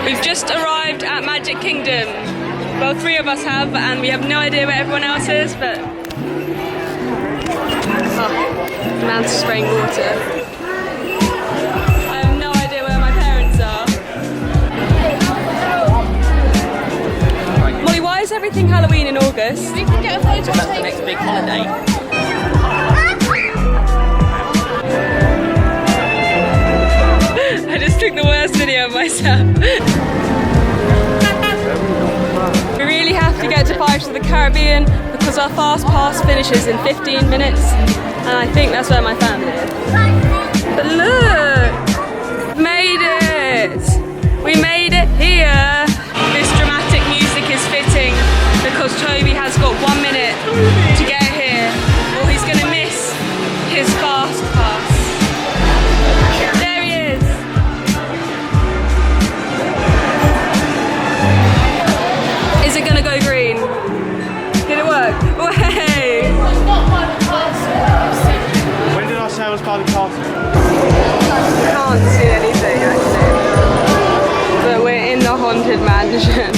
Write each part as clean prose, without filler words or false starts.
We've just arrived at Magic Kingdom. Well, 3 of us have, and we have no idea where everyone else is, but... Oh, the man's spraying water. I have no idea where my parents are. Molly, why is everything Halloween in August? We can get a photo. That's the next big holiday. I just took the worst video of myself. We really have to get to Pirates of the Caribbean because our fast pass finishes in 15 minutes, and I think that's where my family is. But look! Made it! We made it here! This dramatic music is fitting because Toby has got 1 minute to get here, or he's going to miss his fast pass. There he is! Is it going to go green? Did it work? Way! When did our sails by the castle? Can't see anything actually. But we're in the haunted mansion.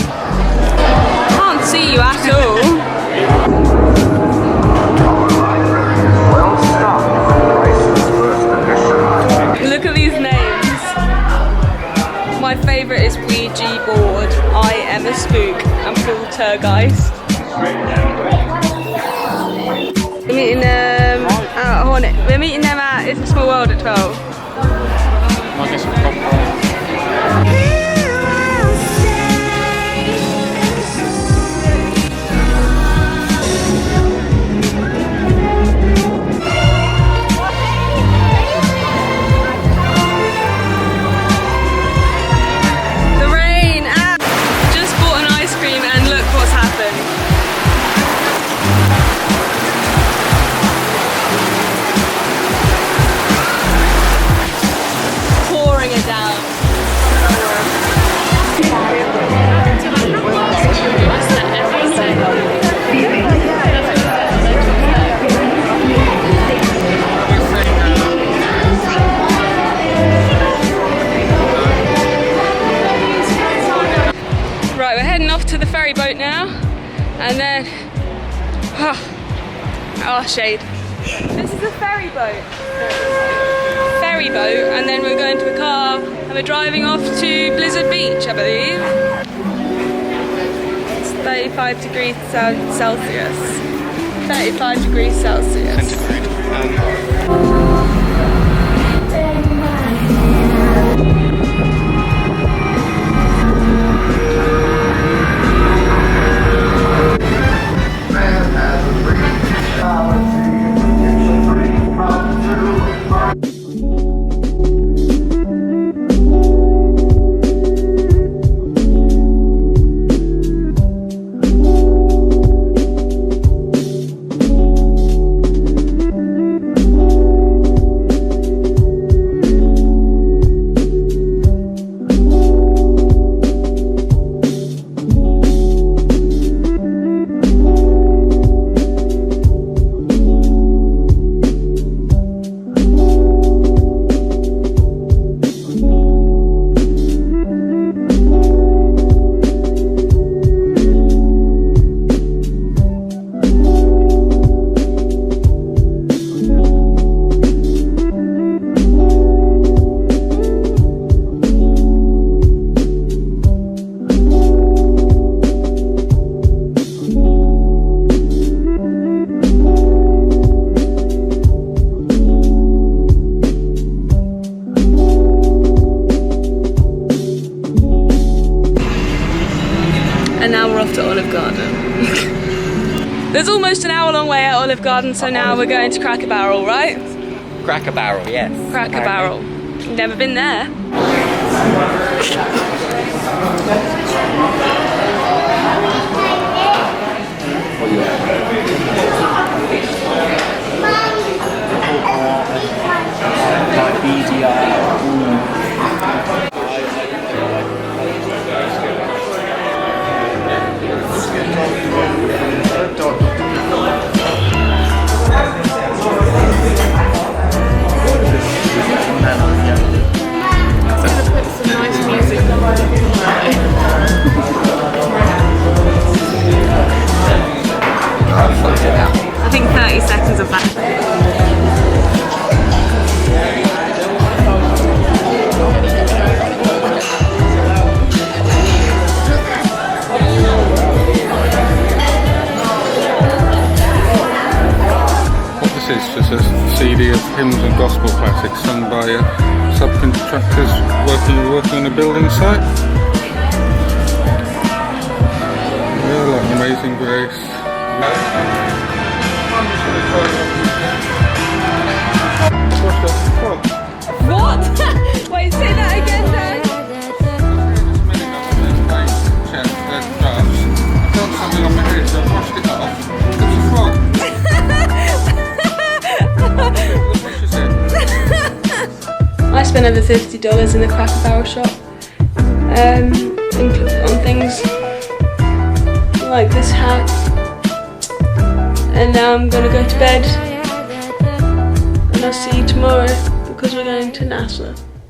Can't see you at all. Look at these names. My favourite is Ouija board. I am a spook. I'm Poltergeist. We're meeting them at Hornet. We're meeting them at It's a Small World at 12. I guess we'll probably... To the ferry boat now, and then oh shade. This is a ferry boat, and then we're going to a car and we're driving off to Blizzard Beach, I believe. It's 35 degrees Celsius. 35 degrees Celsius. And now we're off to Olive Garden. There's almost an hour long way at Olive Garden, so now we're going to Cracker Barrel, right? Cracker Barrel, yes. Cracker Barrel. Never been there. CD of hymns and gospel classics sung by subcontractors working on a building site. Yeah, like Amazing Grace. What? Wait, say that again, Dad. Something on my head, so I washed it off. It's a frog. I spent over $50 in the Cracker Barrel shop on things like this hat, and now I'm gonna go to bed, and I'll see you tomorrow because we're going to NASA.